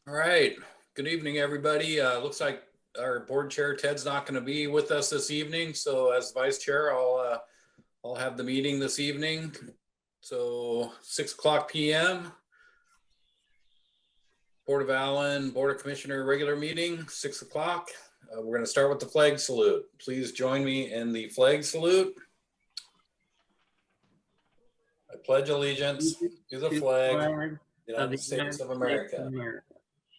All right. Good evening, everybody. Looks like our board chair Ted's not going to be with us this evening, so as vice chair, I'll have the meeting this evening. So 6:00 p.m. Board of Allyn Board of Commissioner regular meeting, 6 o'clock. We're going to start with the flag salute. Please join me in the flag salute. I pledge allegiance to the flag of the United States of America,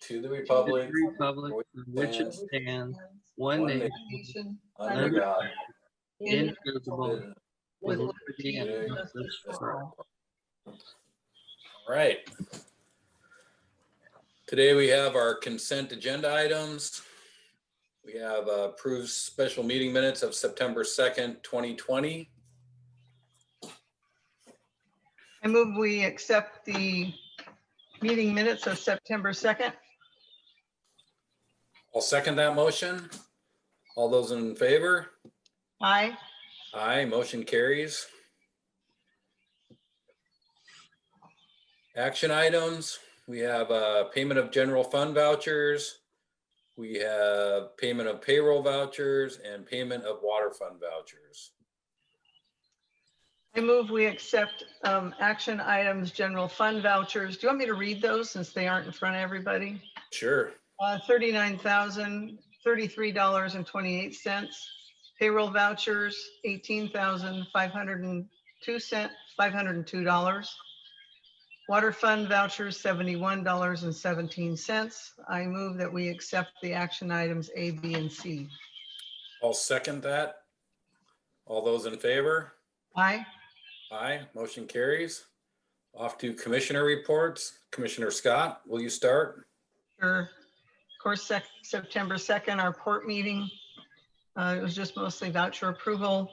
to the republic for which it stands, one nation, under God, indivisible, with liberty and justice for all. All right. Today we have our consent agenda items. We have approved special meeting minutes of September 2nd, 2020. I move we accept the meeting minutes of September 2nd. I'll second that motion. All those in favor? Aye. Aye, motion carries. Action items, we have payment of general fund vouchers. We have payment of payroll vouchers and payment of water fund vouchers. I move we accept action items, general fund vouchers. Do you want me to read those since they aren't in front of everybody? Sure. $39,033.28. Payroll vouchers, $18,502. Water fund vouchers, $71.17. I move that we accept the action items A, B, and C. I'll second that. All those in favor? Aye. Aye, motion carries. Off to commissioner reports. Commissioner Scott, will you start? Sure. Of course, September 2nd, our port meeting. It was just mostly voucher approval.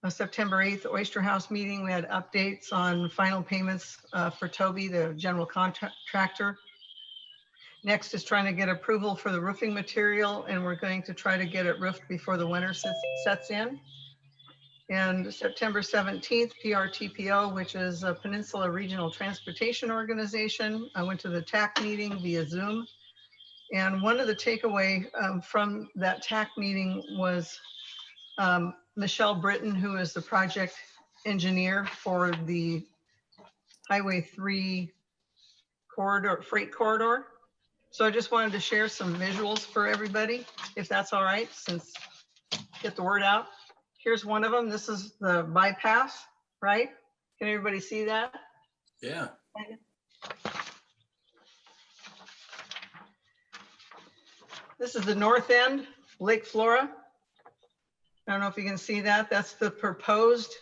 September 8th, Oyster House meeting, we had updates on final payments for Toby, the general contractor. Next is trying to get approval for the roofing material, and we're going to try to get it roofed before the winter sets in. And September 17th, PRTPO, which is a Peninsula Regional Transportation Organization. I went to the TAC meeting via Zoom. And one of the takeaway from that TAC meeting was Michelle Britton, who is the project engineer for the Highway 3 corridor, freight corridor. So I just wanted to share some visuals for everybody, if that's all right, since get the word out. Here's one of them. This is the bypass, right? Can everybody see that? Yeah. This is the north end, Lake Flora. I don't know if you can see that. That's the proposed.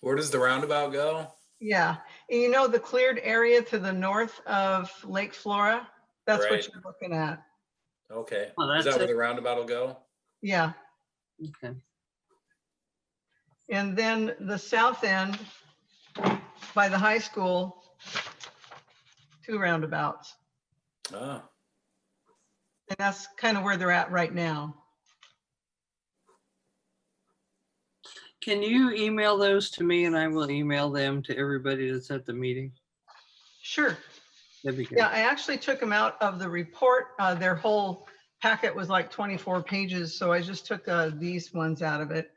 Where does the roundabout go? Yeah. And you know the cleared area to the north of Lake Flora? That's Right. what you're looking at. Okay. Oh, Is that's that where it. the roundabout will go? Yeah. Okay. And then the south end by the high school, 2 roundabouts. Oh, And that's kind of where they're at right now. Can you email those to me and I will email them to everybody that's at the meeting? Sure. That'd be good. Yeah, I actually took them out of the report. Their whole packet was like 24 pages. So I just took these ones out of it.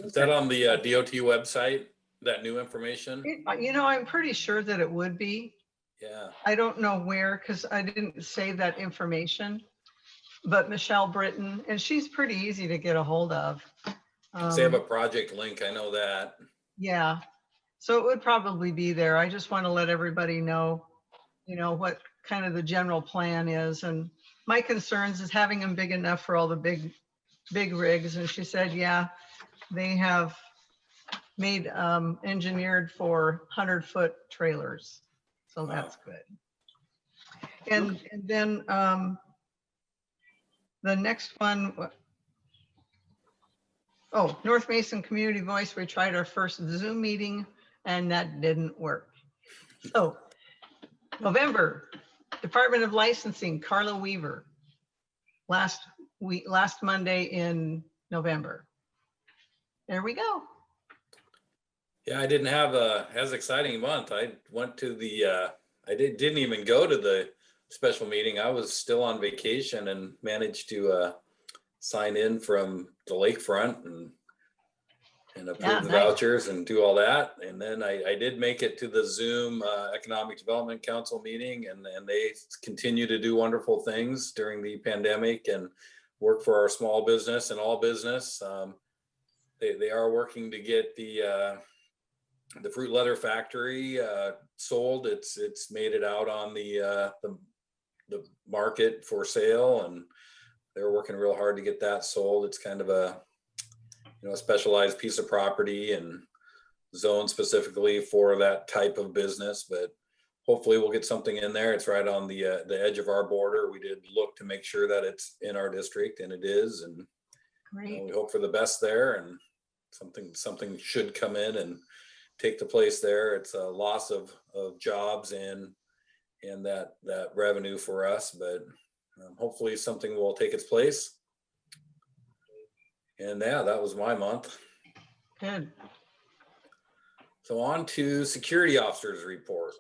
is that on the DOT website, that new information? You know, I'm pretty sure that it would be. Yeah. I don't know where, because I didn't save that information. But Michelle Britton, and she's pretty easy to get a hold of. They have a project link, I know that. Yeah, so it would probably be there. I just want to let everybody know, you know, what kind of the general plan is. And my concerns is having them big enough for all the big rigs. And she said, yeah, they have made engineered for 100-foot trailers. So Wow. that's good. And then the next one, oh, North Mason Community Voice, we tried our first Zoom meeting and that didn't work. So November, Department of Licensing, Carla Weaver, last Monday in November. There we go. Yeah, I didn't have as exciting a month. I went to the I didn't even go to the special meeting. I was still on vacation and managed to sign in from the lakefront and approve Yeah, the nice. vouchers and do all that. And then I did make it to the Zoom Economic Development Council meeting, and they continue to do wonderful things during the pandemic and work for our small business and all business. They are working to get the fruit leather factory sold. It's made it out on the market for sale, and they're working real hard to get that sold. It's kind of a a specialized piece of property and zoned specifically for that type of business, but hopefully we'll get something in there. It's right on the edge of our border. We did look to make sure that it's in our district, and it is, and Great. we hope for the best there, and something should come in and take the place there. It's a loss of jobs and that revenue for us, but hopefully something will take its place. And yeah, that was my month. Good. So on to security officers report.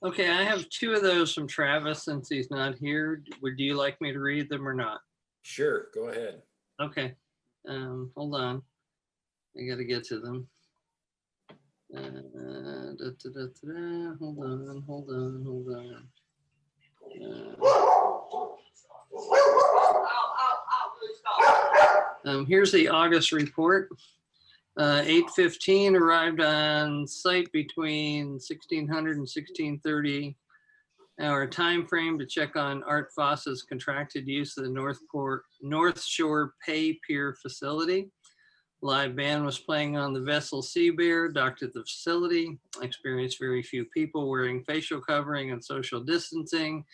Okay, I have two of those from Travis since he's not here. Would you like me to read them or not? Sure, go ahead. Okay, hold on. I gotta get to them. Hold on. Here's the August report. 8:15 arrived on site between 1600 and 1630 hour time frame to check on Art Foss's contracted use of the North Shore Pay Pier facility. Live band was playing on the vessel Sea Bear, docked at the facility. Experienced very few people wearing facial covering and social distancing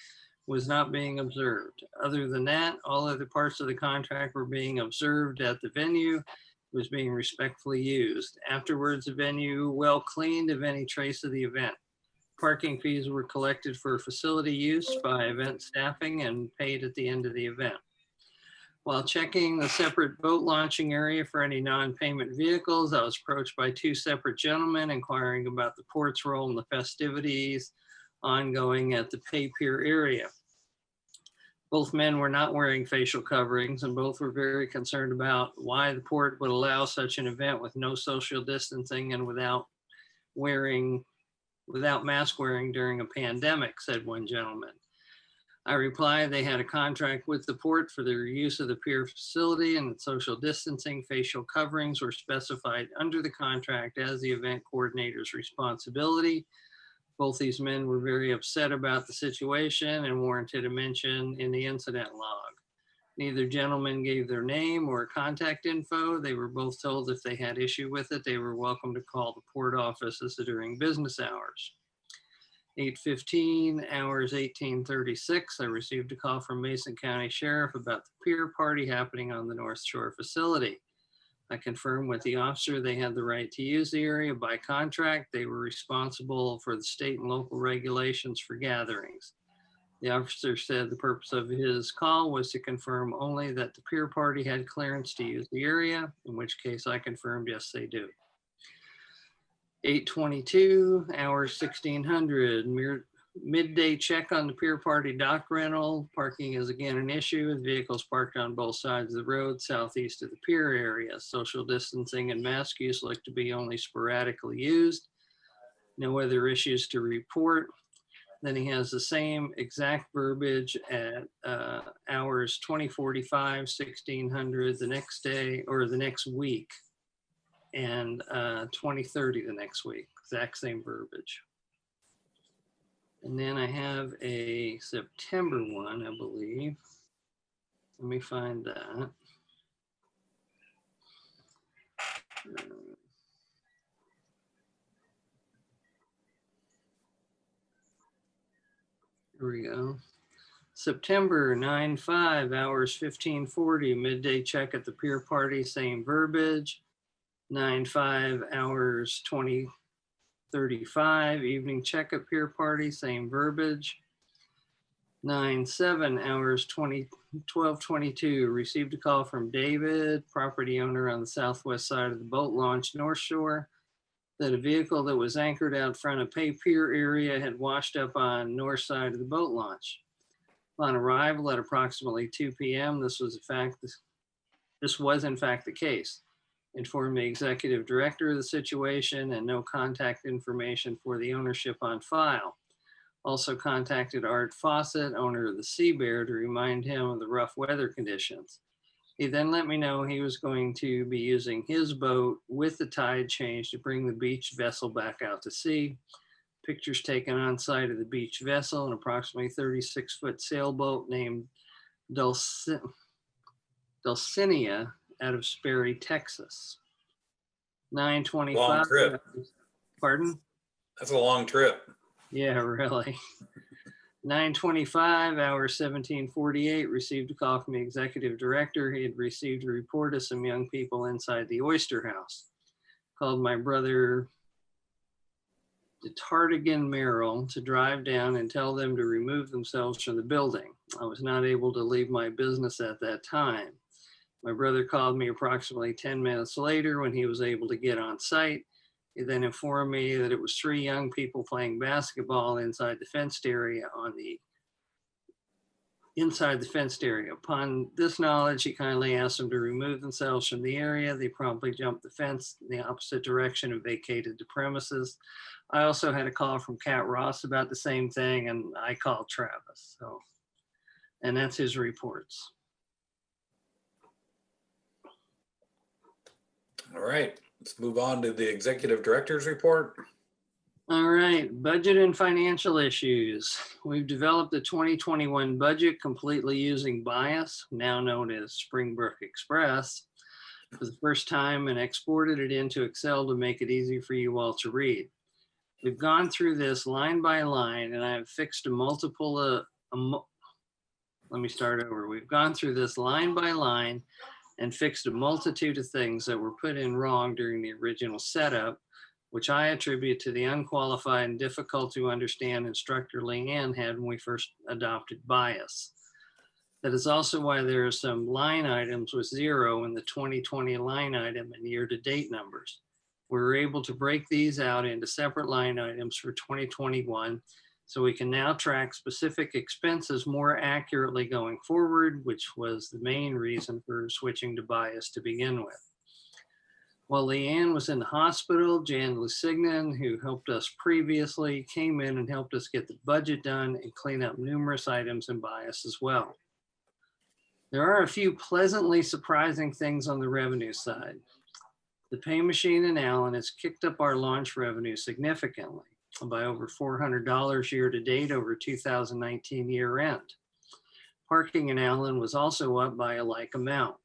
was not being observed. Other than that, all other parts of the contract were being observed at the venue, was being respectfully used. Afterwards, the venue well cleaned of any trace of the event. Parking fees were collected for facility use by event staffing and paid at the end of the event. While checking the separate boat launching area for any non-payment vehicles, I was approached by two separate gentlemen inquiring about the port's role in the festivities ongoing at the Pay Pier area. Both men were not wearing facial coverings, and both were very concerned about why the port would allow such an event with no social distancing and without mask wearing during a pandemic, said one gentleman. I replied they had a contract with the port for their use of the pier facility, and that social distancing facial coverings were specified under the contract as the event coordinator's responsibility. Both these men were very upset about the situation and warranted a mention in the incident log. Neither gentleman gave their name or contact info. They were both told if they had issue with it, they were welcome to call the port offices during business hours. 8:15, hours 18:36, I received a call from Mason County Sheriff about the pier party happening on the North Shore facility. I confirmed with the officer they had the right to use the area by contract. They were responsible for the state and local regulations for gatherings. The officer said the purpose of his call was to confirm only that the pier party had clearance to use the area, in which case I confirmed yes, they do. 8:22, hours 1600, midday check on the pier party dock rental. Parking is again an issue with vehicles parked on both sides of the road southeast of the pier area. Social distancing and mask use look to be only sporadically used. No other issues to report. Then he has the same exact verbiage at hours 20:45, 1600 the next day or the next week, and 20:30 the next week, exact same verbiage. And then I have a September one, I believe. Let me find that. Here we go. September 9/5, hours 15:40, midday check at the pier party, same verbiage. 9/5, hours 20:35, evening check at pier party, same verbiage. 9/7, hours 12:22, received a call from David, property owner on the southwest side of the boat launch, North Shore. that a vehicle that was anchored out front of Pay Pier area had washed up on north side of the boat launch. On arrival at approximately 2 p.m., this was in fact the case. Informed the executive director of the situation and no contact information for the ownership on file. Also contacted Art Fawcett, owner of the Sea Bear, to remind him of the rough weather conditions. He then let me know he was going to be using his boat with the tide change to bring the beach vessel back out to sea. Pictures taken on site of the beach vessel, an approximately 36-foot sailboat named Dulcinea out of Sperry, Texas. 9:25. Long trip. Pardon? That's a long trip. Yeah, really. 9:25, hour 17:48, received a call from the executive director. He had received a report of some young people inside the oyster house. Called my brother DeTardigan Merrill to drive down and tell them to remove themselves from the building. I was not able to leave my business at that time. My brother called me approximately 10 minutes later when he was able to get on site. He then informed me that it was 3 young people playing basketball inside the fenced area Upon this knowledge, he kindly asked them to remove themselves from the area. They promptly jumped the fence in the opposite direction and vacated the premises. I also had a call from Cat Ross about the same thing, and I called Travis. And that's his reports. All right, let's move on to the executive director's report. All right, budget and financial issues. We've developed the 2021 budget completely using bias, now known as Springbrook Express, for the first time, and exported it into Excel to make it easy for you all to read. We've gone through this line by line, and I've fixed let me start over. We've gone through this line by line and fixed a multitude of things that were put in wrong during the original setup, which I attribute to the unqualified and difficult to understand instructor Leanne had when we first adopted bias. That is also why there are some line items with 0 in the 2020 line item and year-to-date numbers. We were able to break these out into separate line items for 2021, so we can now track specific expenses more accurately going forward, which was the main reason for switching to bias to begin with. While Leanne was in the hospital, Jan Lusignan, who helped us previously, came in and helped us get the budget done and clean up numerous items in bias as well. There are a few pleasantly surprising things on the revenue side. The pay machine in Allyn has kicked up our launch revenue significantly by over $400 year to date over 2019 year end. Parking in Allyn was also up by a like amount.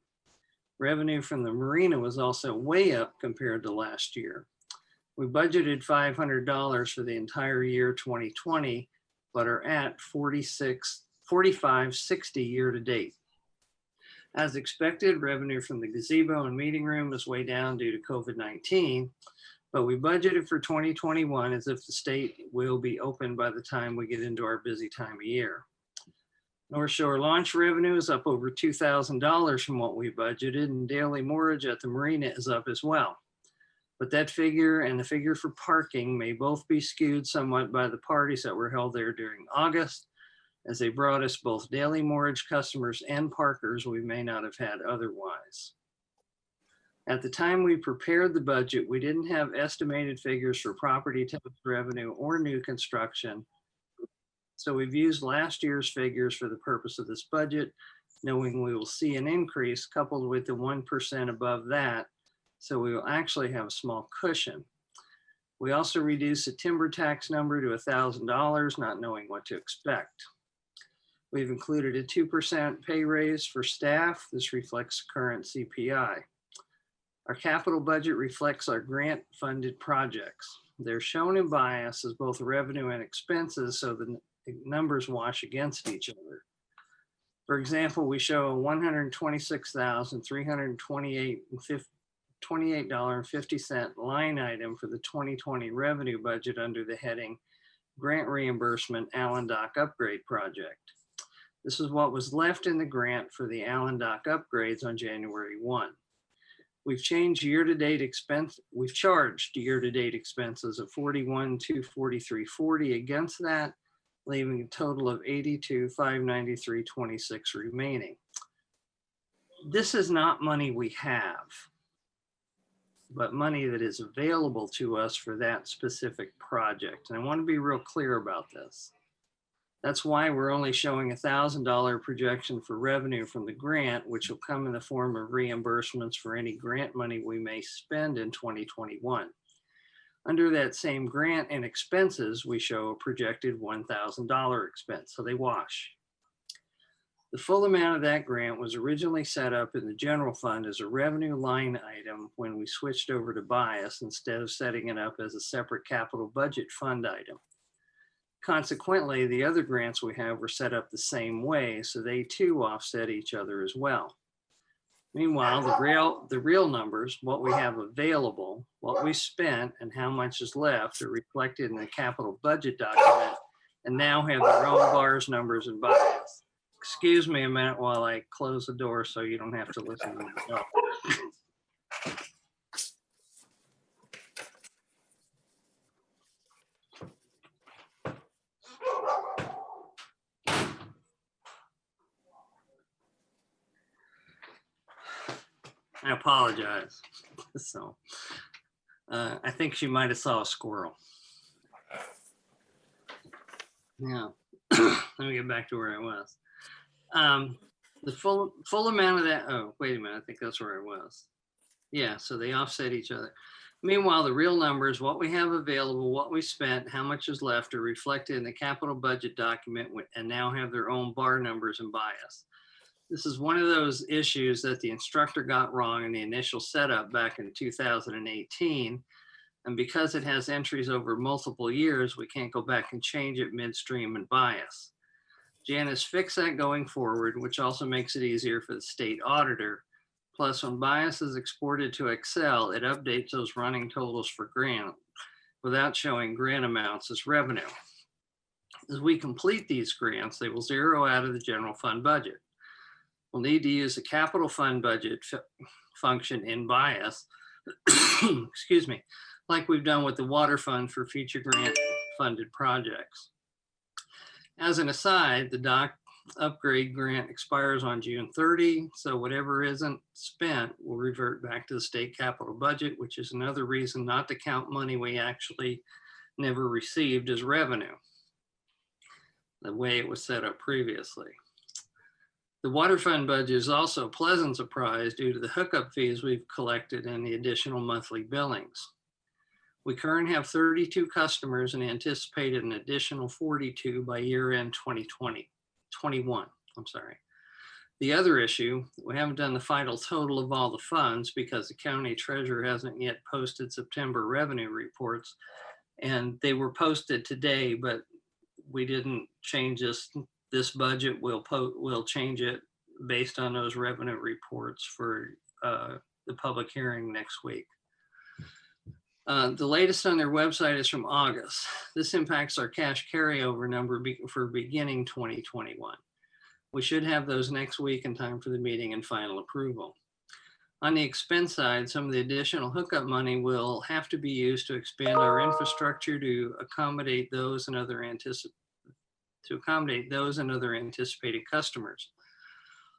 Revenue from the marina was also way up compared to last year. We budgeted $500 for the entire year 2020, but are at $45.60 year to date. As expected, revenue from the gazebo and meeting room is way down due to COVID-19, but we budgeted for 2021 as if the state will be open by the time we get into our busy time of year. North Shore launch revenue is up over $2,000 from what we budgeted, and daily moorage at the marina is up as well. But that figure and the figure for parking may both be skewed somewhat by the parties that were held there during August, as they brought us both daily moorage customers and parkers we may not have had otherwise. At the time we prepared the budget, we didn't have estimated figures for property tax revenue or new construction. So we've used last year's figures for the purpose of this budget, knowing we will see an increase coupled with the 1% above that. So we will actually have a small cushion. We also reduced the timber tax number to $1,000, not knowing what to expect. We've included a 2% pay raise for staff. This reflects current CPI. Our capital budget reflects our grant funded projects. They're shown in bias as both revenue and expenses, so the numbers wash against each other. For example, we show a $126,328.50 line item for the 2020 revenue budget under the heading Grant Reimbursement Allyn Dock Upgrade Project. This is what was left in the grant for the Allyn Dock upgrades on January 1. We've changed year-to-date expense. We've charged year-to-date expenses of 41,243.40 against that, leaving a total of 82,593.26 remaining. This is not money we have, but money that is available to us for that specific project. And I want to be real clear about this. That's why we're only showing $1,000 projection for revenue from the grant, which will come in the form of reimbursements for any grant money we may spend in 2021. Under that same grant and expenses, we show a projected $1,000 expense, so they wash. The full amount of that grant was originally set up in the general fund as a revenue line item when we switched over to bias instead of setting it up as a separate capital budget fund item. Consequently, the other grants we have were set up the same way, so they too offset each other as well. Meanwhile, the real numbers, what we have available, what we spent, and how much is left are reflected in the capital budget document and now have their own bars, numbers, and bias. Excuse me a minute while I close the door so you don't have to listen to myself. I apologize. So I think she might have saw a squirrel. Yeah, let me get back to where I was. The full amount of that, oh, wait a minute, I think that's where I was. Yeah, so they offset each other. Meanwhile, the real numbers, what we have available, what we spent, how much is left are reflected in the capital budget document and now have their own bar numbers and bias. This is one of those issues that the instructor got wrong in the initial setup back in 2018. And because it has entries over multiple years, we can't go back and change it midstream and bias. Jan has fixed that going forward, which also makes it easier for the state auditor. Plus, when bias is exported to Excel, it updates those running totals for grant without showing grant amounts as revenue. As we complete these grants, they will zero out of the general fund budget. We'll need to use the capital fund budget function in bias, excuse me, like we've done with the water fund for future grant funded projects. As an aside, the dock upgrade grant expires on June 30, so whatever isn't spent will revert back to the state capital budget, which is another reason not to count money we actually never received as revenue, the way it was set up previously. The water fund budget is also a pleasant surprise due to the hookup fees we've collected and the additional monthly billings. We currently have 32 customers and anticipated an additional 42 by year end 2021. I'm sorry. The other issue, we haven't done the final total of all the funds because the county treasurer hasn't yet posted September revenue reports, and they were posted today, but we didn't change this budget. We'll change it based on those revenue reports for the public hearing next week. The latest on their website is from August. This impacts our cash carryover number for beginning 2021. We should have those next week in time for the meeting and final approval. On the expense side, some of the additional hookup money will have to be used to expand our infrastructure to accommodate those and other anticipated customers.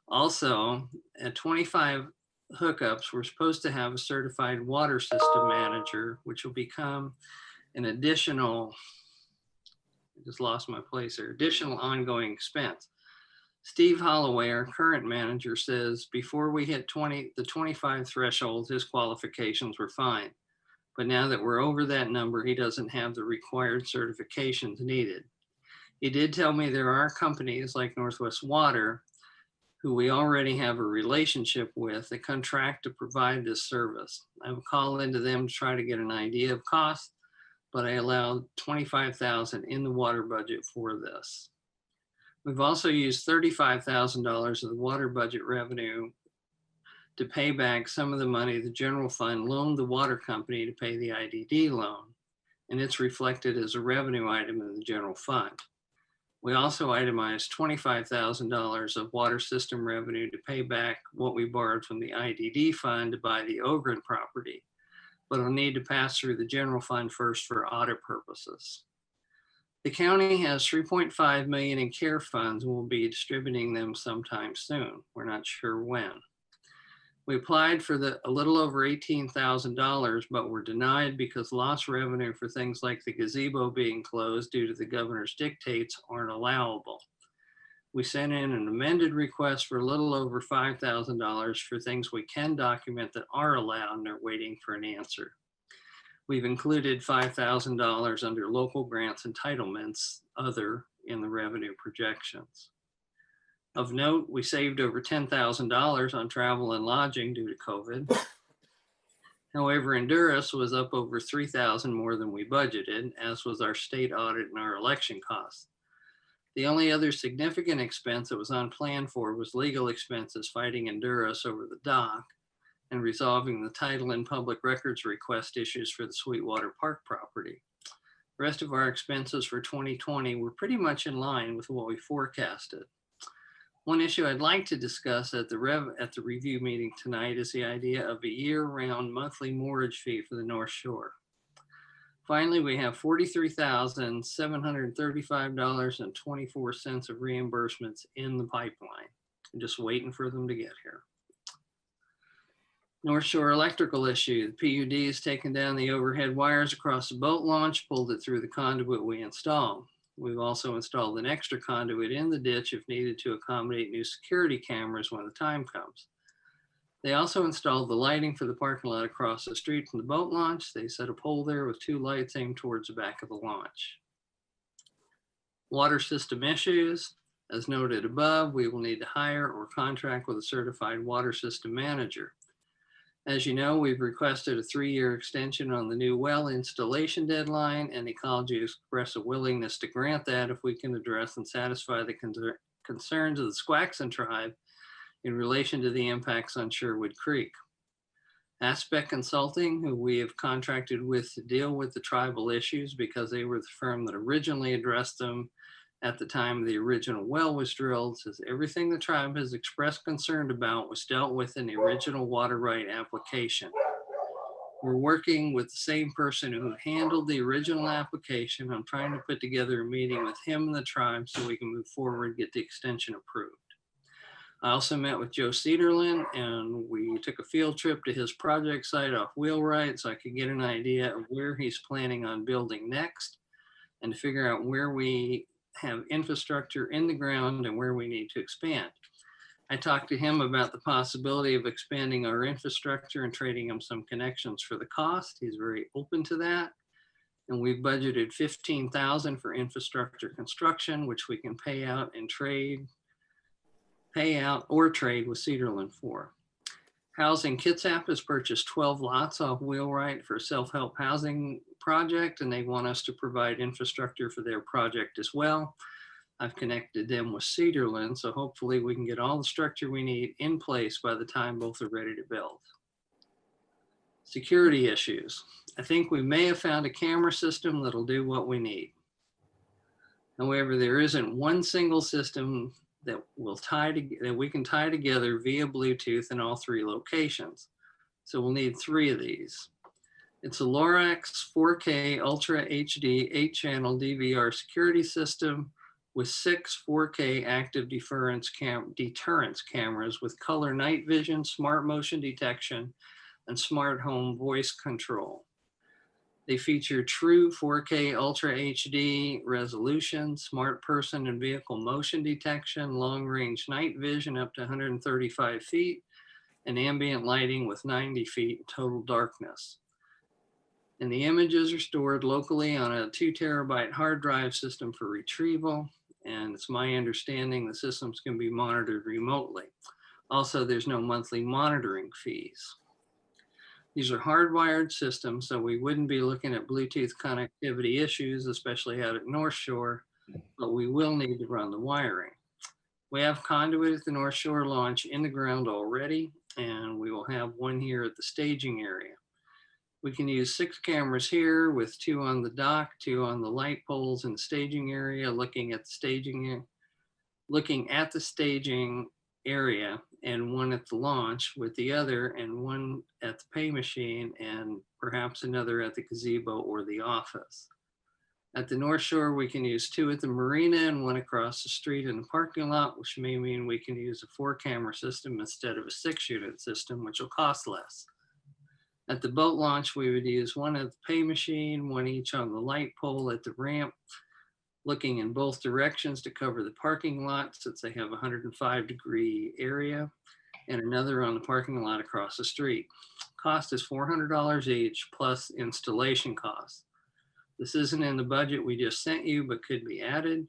Also, at 25 hookups, we're supposed to have a certified water system manager, which will become an additional, I just lost my place here, additional ongoing expense. Steve Holloway, our current manager, says before we hit the 25 threshold, his qualifications were fine. But now that we're over that number, he doesn't have the required certifications needed. He did tell me there are companies like Northwest Water who we already have a relationship with that contract to provide this service. I will call into them to try to get an idea of cost, but I allowed $25,000 in the water budget for this. We've also used $35,000 of the water budget revenue to pay back some of the money the general fund loaned the water company to pay the IDD loan, and it's reflected as a revenue item in the general fund. We also itemized $25,000 of water system revenue to pay back what we borrowed from the IDD fund to buy the Ogren property, but will need to pass through the general fund first for audit purposes. The county has 3.5 million in care funds and will be distributing them sometime soon. We're not sure when. We applied for a little over $18,000, but were denied because lost revenue for things like the gazebo being closed due to the governor's dictates aren't allowable. We sent in an amended request for a little over $5,000 for things we can document that are allowed and are waiting for an answer. We've included $5,000 under local grants entitlements, other in the revenue projections. Of note, we saved over $10,000 on travel and lodging due to COVID. However, Endurus was up over $3,000 more than we budgeted, as was our state audit and our election costs. The only other significant expense that was unplanned for was legal expenses fighting Endurus over the dock and resolving the title and public records request issues for the Sweetwater Park property. The rest of our expenses for 2020 were pretty much in line with what we forecasted. One issue I'd like to discuss at the review meeting tonight is the idea of a year-round monthly mortgage fee for the North Shore. Finally, we have $43,735.24 of reimbursements in the pipeline. I'm just waiting for them to get here. North Shore electrical issue. The PUD has taken down the overhead wires across the boat launch, pulled it through the conduit we installed. We've also installed an extra conduit in the ditch if needed to accommodate new security cameras when the time comes. They also installed the lighting for the parking lot across the street from the boat launch. They set a pole there with 2 lights aimed towards the back of the launch. Water system issues. As noted above, we will need to hire or contract with a certified water system manager. As you know, we've requested a 3-year extension on the new well installation deadline, and Ecology expressed a willingness to grant that if we can address and satisfy the concerns of the Squaxin tribe in relation to the impacts on Sherwood Creek. Aspect Consulting, who we have contracted with to deal with the tribal issues because they were the firm that originally addressed them at the time the original well was drilled, says everything the tribe has expressed concern about was dealt with in the original water right application. We're working with the same person who handled the original application. I'm trying to put together a meeting with him and the tribe so we can move forward and get the extension approved. I also met with Joe Cederlin, and we took a field trip to his project site off Wheelwright so I could get an idea of where he's planning on building next and to figure out where we have infrastructure in the ground and where we need to expand. I talked to him about the possibility of expanding our infrastructure and trading him some connections for the cost. He's very open to that. And we've budgeted $15,000 for infrastructure construction, which we can pay out with Cederlin for. Housing Kitsap has purchased 12 lots off Wheelwright for a self-help housing project, and they want us to provide infrastructure for their project as well. I've connected them with Cederlin, so hopefully we can get all the structure we need in place by the time both are ready to build. Security issues. I think we may have found a camera system that'll do what we need. However, there isn't one single system that we can tie together via Bluetooth in all 3 locations. So we'll need 3 of these. It's a Lorax 4K Ultra HD 8-channel DVR security system with 6 4K active deterrence cameras with color night vision, smart motion detection, and smart home voice control. They feature true 4K Ultra HD resolution, smart person and vehicle motion detection, long-range night vision up to 135 feet, and ambient lighting with 90 feet total darkness. And the images are stored locally on a 2 terabyte hard drive system for retrieval. And it's my understanding the systems can be monitored remotely. Also, there's no monthly monitoring fees. These are hardwired systems, so we wouldn't be looking at Bluetooth connectivity issues, especially out at North Shore, but we will need to run the wiring. We have conduit at the North Shore launch in the ground already, and we will have one here at the staging area. We can use 6 cameras here with 2 on the dock, 2 on the light poles in the staging area, looking at the staging area, and 1 at the launch with the other, and 1 at the pay machine, and perhaps another at the gazebo or the office. At the North Shore, we can use 2 at the marina and 1 across the street in the parking lot, which may mean we can use a 4-camera system instead of a 6-unit system, which will cost less. At the boat launch, we would use 1 at the pay machine, 1 each on the light pole at the ramp, looking in both directions to cover the parking lot since they have a 105-degree area, and another on the parking lot across the street. Cost is $400 each plus installation costs. This isn't in the budget we just sent you, but could be added.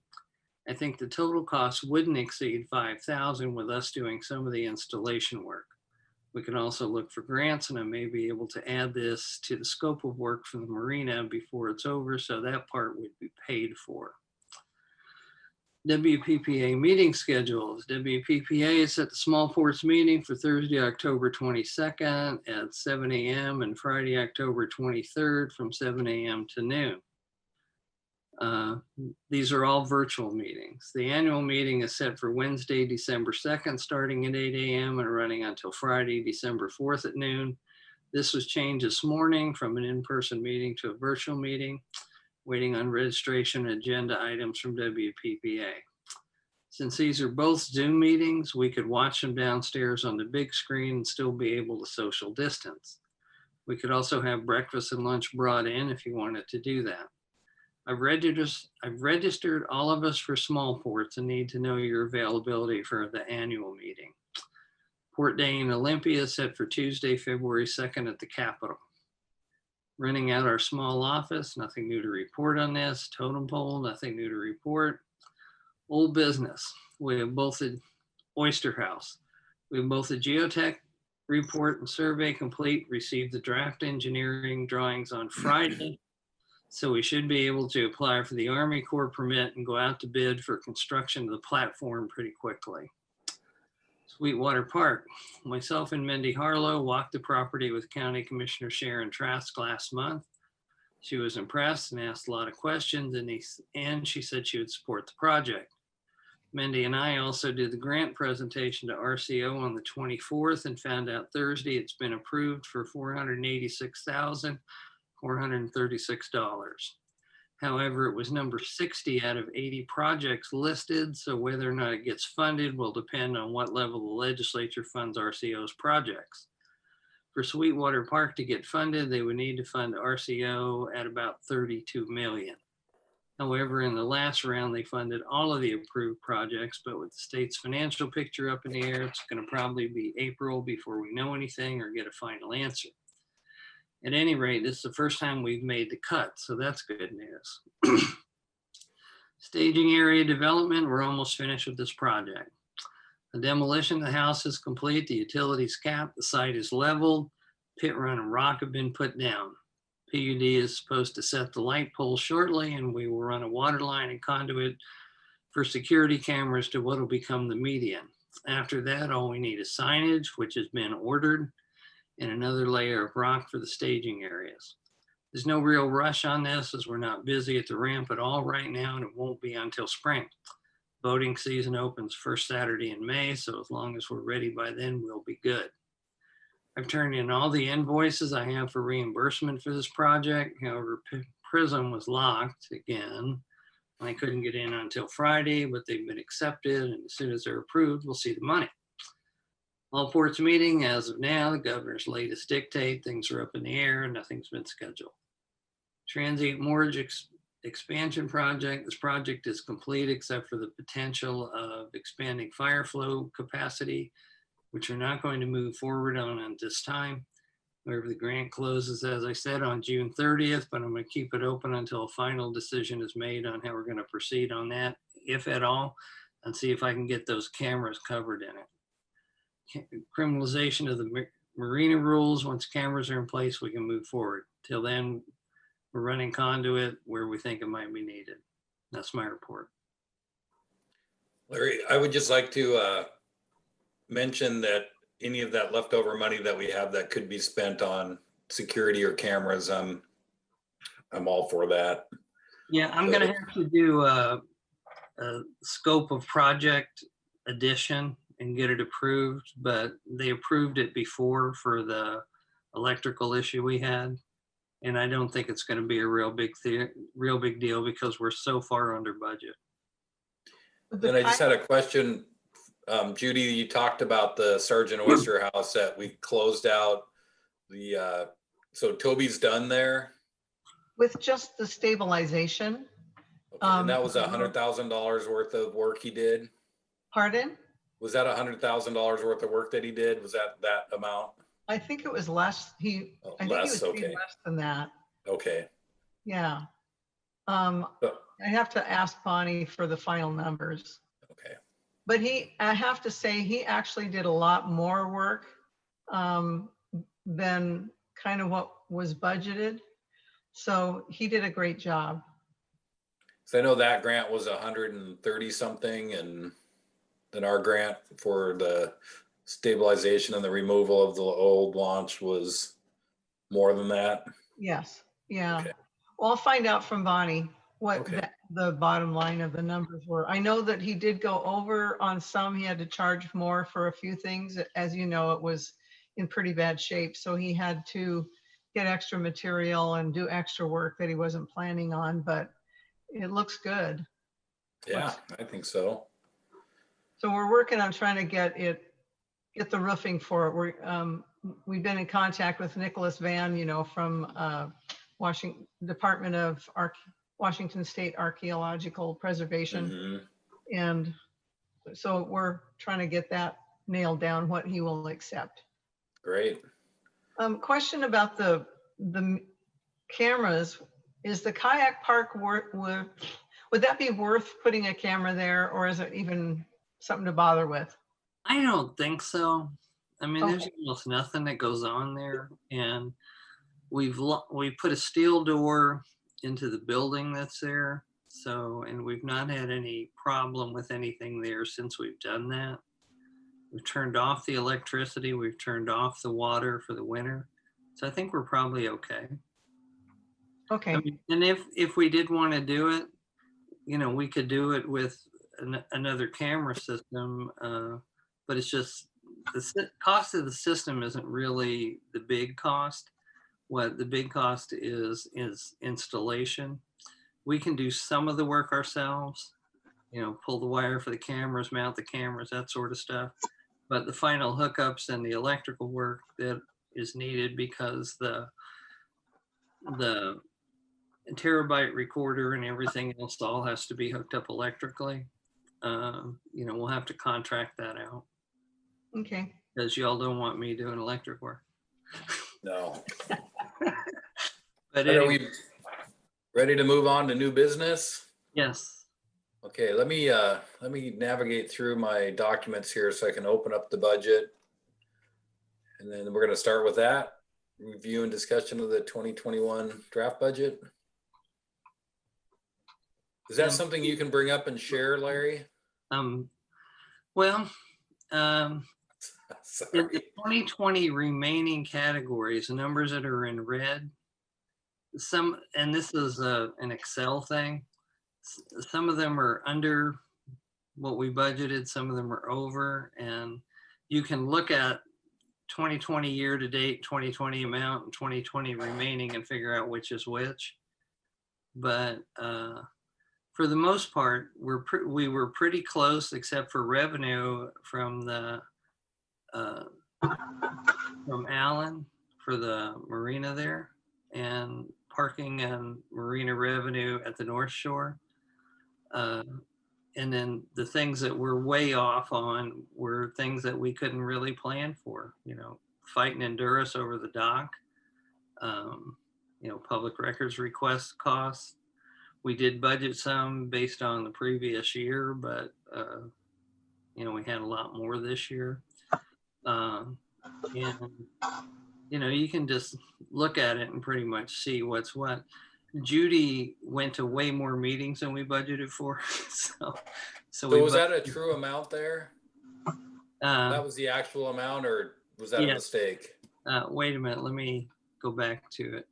I think the total cost wouldn't exceed $5,000 with us doing some of the installation work. We can also look for grants, and I may be able to add this to the scope of work for the marina before it's over, so that part would be paid for. WPPA meeting schedules. WPPA is at the Small Ports meeting for Thursday, October 22nd at 7 a.m. and Friday, October 23rd from 7 a.m. to noon. These are all virtual meetings. The annual meeting is set for Wednesday, December 2nd, starting at 8 a.m. and running until Friday, December 4th at noon. This was changed this morning from an in-person meeting to a virtual meeting, waiting on registration and agenda items from WPPA. Since these are both Zoom meetings, we could watch them downstairs on the big screen and still be able to social distance. We could also have breakfast and lunch brought in if you wanted to do that. I've registered all of us for Small Ports and need to know your availability for the annual meeting. Port Day in Olympia is set for Tuesday, February 2nd at the Capitol. Renting out our small office, nothing new to report on this. Totem pole, nothing new to report. Old business, we have both the Oyster House. We have both the geotech report and survey complete, received the draft engineering drawings on Friday. So we should be able to apply for the Army Corps permit and go out to bid for construction of the platform pretty quickly. Sweetwater Park. Myself and Mindy Harlow walked the property with County Commissioner Sharon Trask last month. She was impressed and asked a lot of questions, and she said she would support the project. Mindy and I also did the grant presentation to RCO on the 24th and found out Thursday it's been approved for $486,436. However, it was number 60 out of 80 projects listed, so whether or not it gets funded will depend on what level the legislature funds RCO's projects. For Sweetwater Park to get funded, they would need to fund RCO at about $32 million. However, in the last round, they funded all of the approved projects, but with the state's financial picture up in the air, it's going to probably be April before we know anything or get a final answer. At any rate, this is the first time we've made the cut, so that's good news. Staging area development, we're almost finished with this project. The demolition of the house is complete, the utilities capped, the site is leveled, pit run and rock have been put down. PUD is supposed to set the light pole shortly, and we will run a water line and conduit for security cameras to what will become the median. After that, all we need is signage, which has been ordered, and another layer of rock for the staging areas. There's no real rush on this as we're not busy at the ramp at all right now, and it won't be until spring. Boating season opens first Saturday in May, so as long as we're ready by then, we'll be good. I've turned in all the invoices I have for reimbursement for this project. However, Prism was locked again. I couldn't get in until Friday, but they've been accepted, and as soon as they're approved, we'll see the money. All ports meeting as of now, the governor's latest dictate, things are up in the air and nothing's been scheduled. Transient mortgage expansion project. This project is complete except for the potential of expanding fire flow capacity, which we're not going to move forward on at this time. However, the grant closes, as I said, on June 30th, but I'm going to keep it open until a final decision is made on how we're going to proceed on that, if at all, and see if I can get those cameras covered in it. Criminalization of the marina rules. Once cameras are in place, we can move forward. Till then, we're running conduit where we think it might be needed. That's my report. Larry, I would just like to mention that any of that leftover money that we have that could be spent on security or cameras, I'm all for that. Yeah, I'm gonna have to do a scope of project addition and get it approved, but they approved it before for the electrical issue we had. And I don't think it's gonna be a real big deal because we're so far under budget. Then I just had a question. Judy, you talked about the Sergeant Oyster House that we closed out the, so Toby's done there? With just the stabilization. Okay, and that was $100,000 worth of work he did? Pardon? Was that $100,000 worth of work that he did? Was that amount? I think it was less. I think he was paid okay. less than that. Okay. Yeah. So- I have to ask Bonnie for the final numbers. Okay. But I have to say, he actually did a lot more work than kind of what was budgeted. So he did a great job. So I know that grant was 130 something, and then our grant for the stabilization and the removal of the old launch was more than that. Yes. Yeah. Okay. Well, I'll find out from Bonnie what Okay. the bottom line of the numbers were. I know that he did go over on some. He had to charge more for a few things. As you know, it was in pretty bad shape. So he had to get extra material and do extra work that he wasn't planning on, but it looks good. Yeah, I think so. So we're working on trying to get the roofing for it. We've been in contact with Nicholas Van, from Department of Washington State Archaeological Preservation. Mhm. And so we're trying to get that nailed down, what he will accept. Great. Question about the cameras. Is the kayak park would that be worth putting a camera there, or is it even something to bother with? I don't think so. I mean, there's Okay. almost nothing that goes on there, and we put a steel door into the building that's there. So, and we've not had any problem with anything there since we've done that. We've turned off the electricity. We've turned off the water for the winter. So I think we're probably okay. Okay. I mean, and if we did want to do it, we could do it with another camera system, but it's just the cost of the system isn't really the big cost. What the big cost is installation. We can do some of the work ourselves, pull the wire for the cameras, mount the cameras, that sort of stuff. But the final hookups and the electrical work that is needed, because the terabyte recorder and everything else all has to be hooked up electrically. We'll have to contract that out, Okay. because y'all don't want me doing electric work. No. But Are anyway, we ready to move on to new business? yes. Okay, let me navigate through my documents here so I can open up the budget. And then we're going to start with that. Review and discussion of the 2021 draft budget. Is that something you can bring up and share, Larry? Well, Sorry. in the 2020 remaining categories, the numbers that are in red, and this is an Excel thing, some of them are under what we budgeted, some of them are over, and you can look at 2020 year to date, 2020 amount, and 2020 remaining and figure out which is which. But for the most part, we were pretty close, except for revenue from Allyn for the marina there, and parking and marina revenue at the North Shore. And then the things that we're way off on were things that we couldn't really plan for, fighting Honduras over the dock, public records request costs. We did budget some based on the previous year, but, we had a lot more this year. And, you can just look at it and pretty much see what's what. Judy went to way more meetings than we budgeted for. So was that a true amount there? That that was the actual amount, or was that a mistake? Wait a minute, let me go back to it,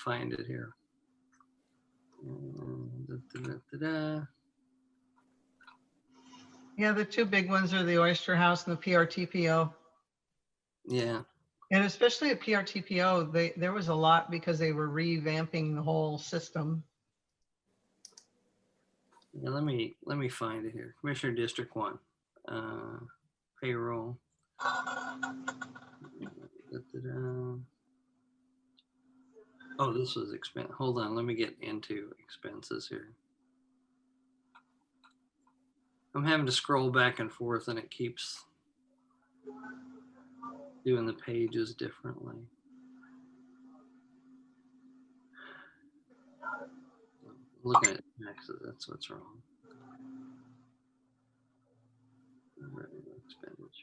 find it here. Yeah, the two big ones are the Oyster House and the PRTPO. Yeah, And especially at PRTPO, there was a lot because they were revamping the whole system. yeah, let me find it here. Commissioner District 1, payroll. Oh, this was expense. Hold on, let me get into expenses here. I'm having to scroll back and forth and it keeps doing the pages differently. Looking at taxes, that's what's wrong. Revenue expenditures.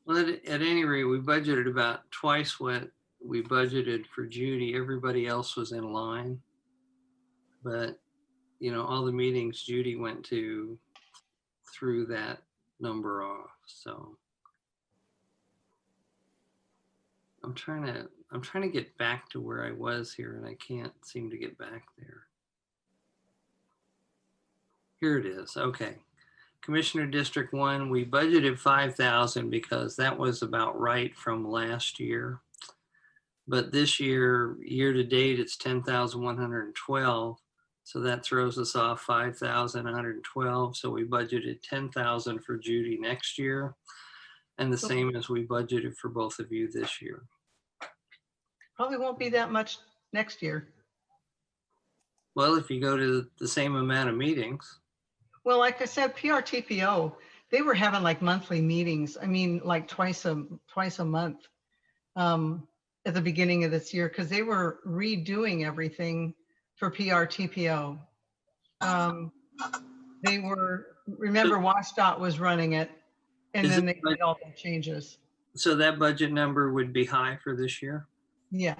Well, at any rate, we budgeted about twice what we budgeted for Judy. Everybody else was in line. But, you know, all the meetings Judy went to threw that number off. So I'm trying to get back to where I was here and I can't seem to get back there. Here it is. Okay. Commissioner District 1, we budgeted 5,000 because that was about right from last year. But this year, year to date, it's 10,112. So that throws us off 5,112. So we budgeted 10,000 for Judy next year. And the same as we budgeted for both of you this year. Probably won't be that much next year. Well, if you go to the same amount of meetings. Well, like I said, PRTPO, they were having like monthly meetings. I mean, like twice a month at the beginning of this year, because they were redoing everything for PRTPO. They were, remember, WashDOT was running it, and then they made all the changes. So that budget number would be high for this year? Yeah.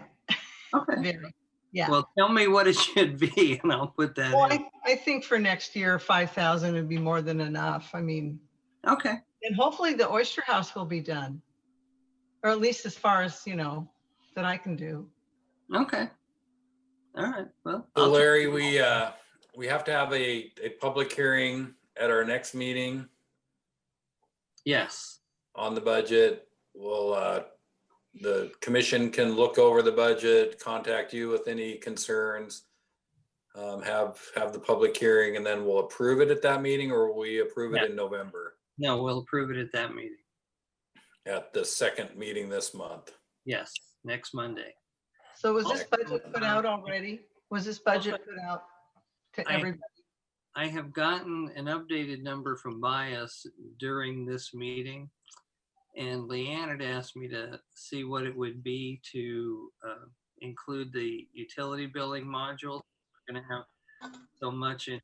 Okay. Very. Yeah. Well, tell me what it should be and I'll put that Well, in. I think for next year, 5,000 would be more than enough. I mean, Okay. and hopefully the Oyster House will be done, or at least as far as, you know, that I can do. Okay. All right. Well, So Larry, we have to have a public hearing at our next meeting yes. on the budget. We'll the commission can look over the budget, contact you with any concerns, have the public hearing, and then we'll approve it at that meeting, or will we approve it in November? No, we'll approve it at that meeting. At the second meeting this month. Yes, next Monday. So was this budget put out already? Was this budget put out to everybody? I have gotten an updated number from Bias during this meeting. And Leanne had asked me to see what it would be to include the utility billing module. We're going to have so much in.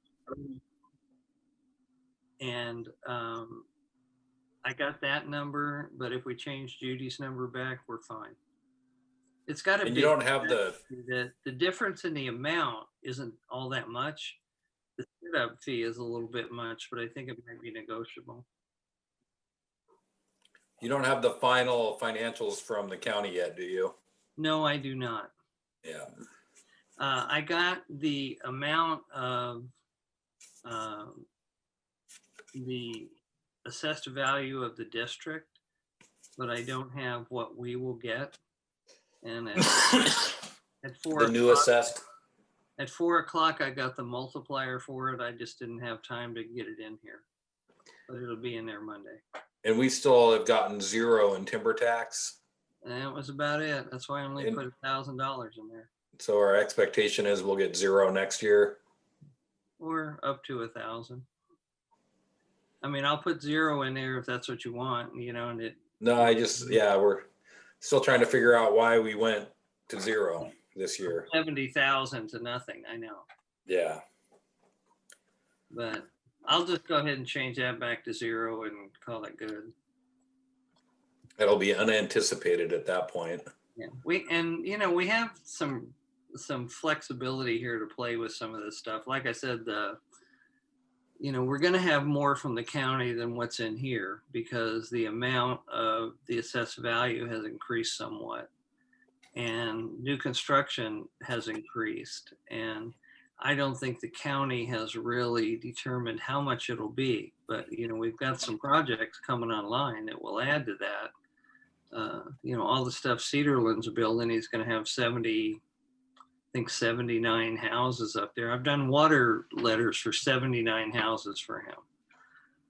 And I got that number, but if we change Judy's number back, we're fine. It's got to be. And you don't have the difference in the amount isn't all that much. The setup fee is a little bit much, but I think it might be negotiable. You don't have the final financials from the county yet, do you? No, I do not. Yeah. I got the amount of the assessed value of the district, but I don't have what we will get. And at 4 the new assessed. At 4 o'clock, I got the multiplier for it. I just didn't have time to get it in here, but it'll be in there Monday. And we still have gotten 0 in timber tax. And that was about it. That's why I only put $1,000 in there. So our expectation is we'll get 0 next year. Or up to 1,000. I mean, I'll put 0 in there if that's what you want, you know, and it. No, we're still trying to figure out why we went to 0 this year. 70,000 to nothing, I know. Yeah. But I'll just go ahead and change that back to 0 and call it good. That'll be unanticipated at that point. Yeah, we have some some flexibility here to play with some of this stuff. Like I said, we're going to have more from the county than what's in here because the amount of the assessed value has increased somewhat and new construction has increased. And I don't think the county has really determined how much it'll be, but we've got some projects coming online that will add to that. All the stuff Cedarland's building, he's going to have 79 houses up there. I've done water letters for 79 houses for him,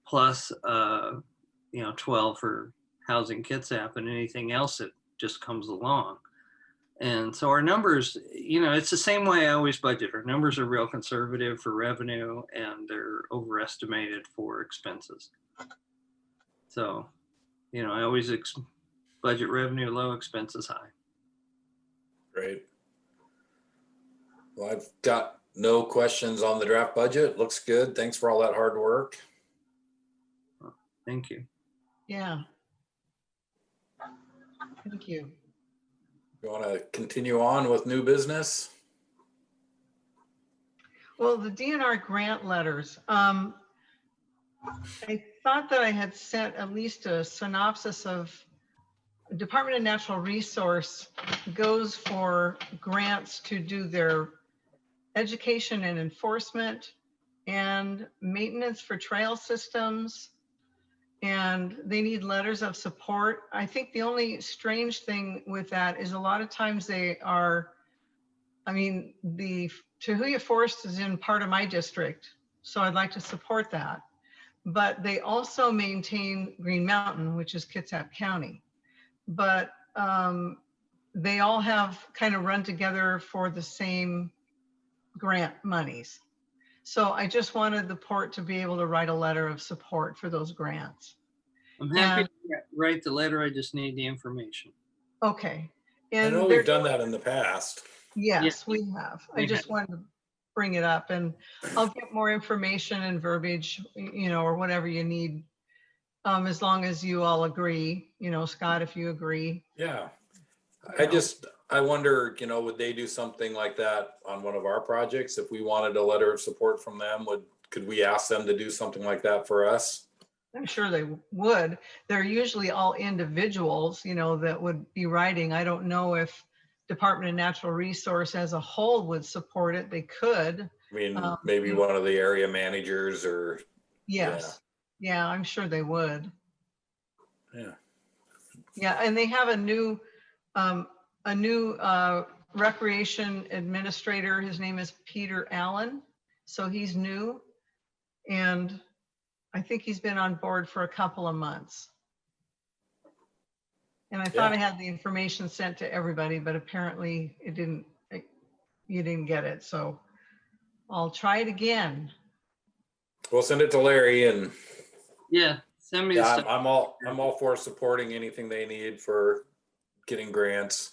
plus 12 for housing Kitsap and anything else that just comes along. And so our numbers, it's the same way I always budget. Our numbers are real conservative for revenue and they're overestimated for expenses. So, I always budget revenue low, expenses high. Great. Well, I've got no questions on the draft budget. Looks good. Thanks for all that hard work. Thank you. Yeah. Thank you. You want to continue on with new business? Well, the DNR grant letters. I thought that I had sent at least a synopsis of Department of Natural Resource goes for grants to do their education and enforcement and maintenance for trail systems. And they need letters of support. I think the only strange thing with that is a lot of times the Tahuya Forest is in part of my district, so I'd like to support that. But they also maintain Green Mountain, which is Kitsap County. But they all have kind of run together for the same grant monies. So I just wanted the port to be able to write a letter of support for those grants. I'm happy to write the letter. I just need the information. Okay. I know we've done that in the past. Yes, we have. I just wanted to bring it up, and I'll get more information and verbiage, or whatever you need, as long as you all agree, Scott, if you agree. Yeah. I wonder, would they do something like that on one of our projects? If we wanted a letter of support from them, could we ask them to do something like that for us? I'm sure they would. They're usually all individuals, that would be writing. I don't know if Department of Natural Resource as a whole would support it. They could. I mean, maybe one of the area managers or. Yes. Yeah, I'm sure they would. Yeah. Yeah, and they have a new recreation administrator. His name is Peter Allyn. So he's new. And I think he's been on board for a couple of months. And I thought I had the information sent to everybody, but apparently you didn't get it. So I'll try it again. We'll send it to Larry and. Yeah, send me the stuff. I'm all for supporting anything they need for getting grants.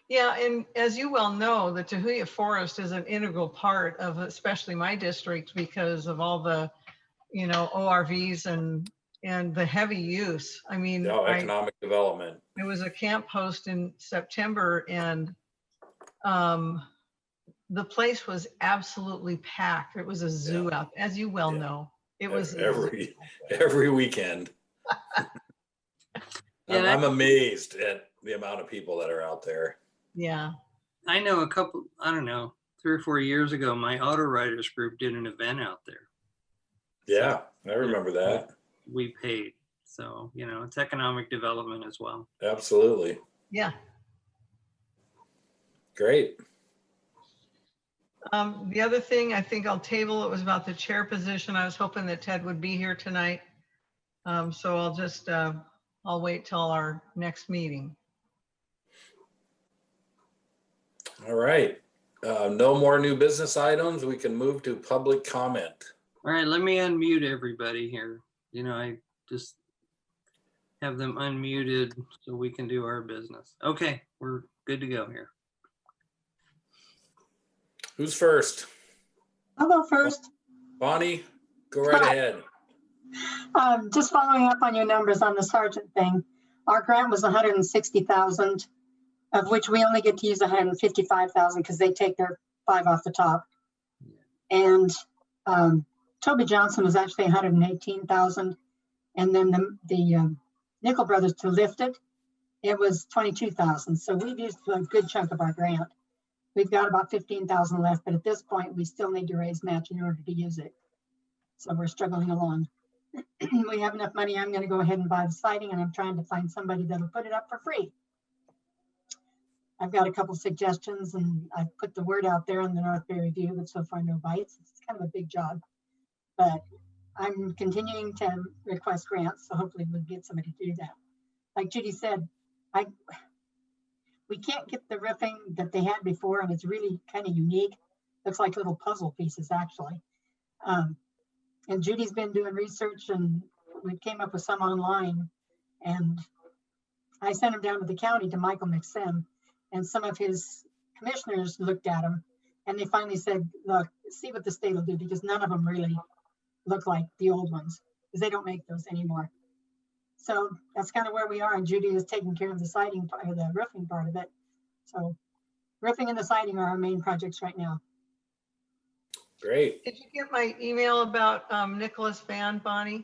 Yeah, and as you well know, the Tahuya Forest is an integral part of especially my district because of all the, ORVs and the heavy use. I mean, economic development. It was a camp host in September, and the place was absolutely packed. It was a zoo out, as you well know. It was every weekend. I'm amazed at the amount of people that are out there. Yeah. I know 3 or 4 years ago, my auto riders group did an event out there. Yeah, so, I remember that. We paid. So, it's economic development as well. Absolutely. Yeah. Great. The other thing I think I'll table, it was about the chair position. I was hoping that Ted would be here tonight. So I'll just, I'll wait till our next meeting. All right. No more new business items. We can move to public comment. All right, let me unmute everybody here. I just have them unmuted so we can do our business. Okay, we're good to go here. Who's first? I'll go first. Bonnie, go right ahead. Just following up on your numbers on the sergeant thing. Our grant was 160,000. of which we only get to use 155,000 because they take their 5 off the top. And Toby Johnson was actually 118,000. And then the Nickel Brothers to lift it, it was 22,000. So we've used a good chunk of our grant. We've got about 15,000 left, but at this point, we still need to raise match in order to use it. So we're struggling along. We have enough money. I'm going to go ahead and buy the siding, and I'm trying to find somebody that'll put it up for free. I've got a couple suggestions, and I've put the word out there in the North Bay Review, but so far no bites. It's kind of a big job, but I'm continuing to request grants, so hopefully we'll get somebody to do that. Like Judy said, we can't get the roofing that they had before, and it's really kind of unique. Looks like little puzzle pieces, actually. And Judy's been doing research, and we came up with some online, and I sent them down to the county to Michael McSim, and some of his commissioners looked at them, and they finally said, look, see what the state will do, because none of them really look like the old ones, because they don't make those anymore. So that's kind of where we are, and Judy is taking care of the siding part, or the roofing part of it. So roofing and the siding are our main projects right now. Great. Did you get my email about Nicholas Van, Bonnie?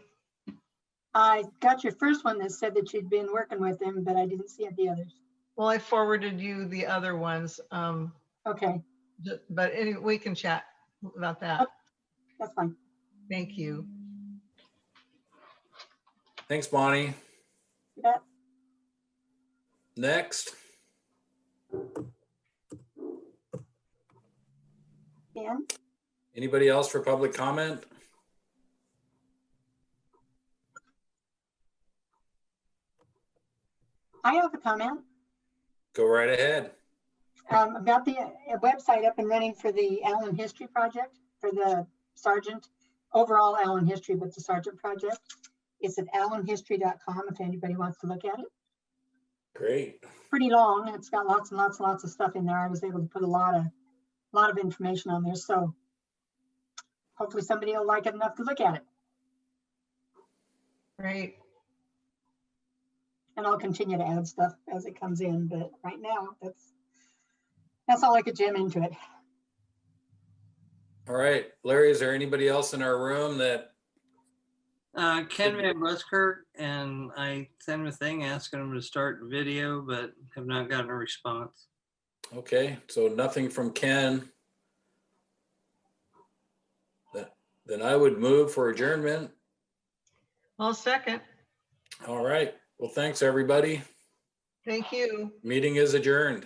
I got your first one that said that you'd been working with him, but I didn't see the others. Well, I forwarded you the other ones. Okay, But anyway, we can chat about that. that's fine. Thank you. Thanks, Bonnie. You bet. Next. Dan? Anybody else for public comment? I have a comment. Go right ahead. About the website up and running for the Allyn History Project, for the Sergeant, overall Allyn History with the Sergeant Project. It's at allynhistory.com if anybody wants to look at it. Great. Pretty long. It's got lots and lots and lots of stuff in there. I was able to put a lot of information on there. So hopefully somebody will like it enough to look at it. Great. And I'll continue to add stuff as it comes in. But right now, that's all I could jam into it. All right, Larry, is there anybody else in our room that? Ken Van Buskirk, and I sent him a thing asking him to start video, but have not gotten a response. Okay, so nothing from Ken. Then I would move for adjournment. I'll second. All right, well, thanks, everybody. Thank you. Meeting is adjourned.